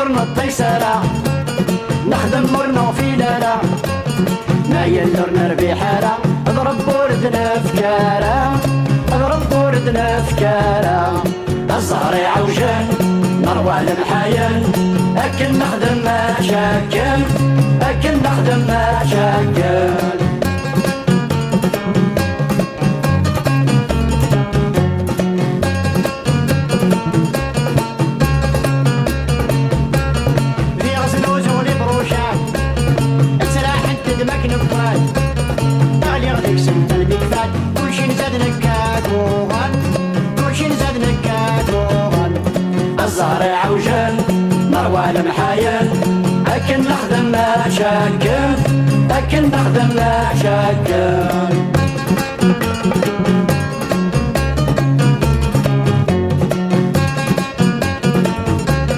مرنا الطيسرة نخدم مرنا في لالا ما يلرنا ربي حالة اضرب بورد الافكارة اضرب بورد الافكارة الزهر عوجان نروى المحايل اكل نخدم مشاكل اكل نخدم مشاكل الزهر عوجان نروى المحايل اكل نخدم مشاكل اكل نخدم مشاكل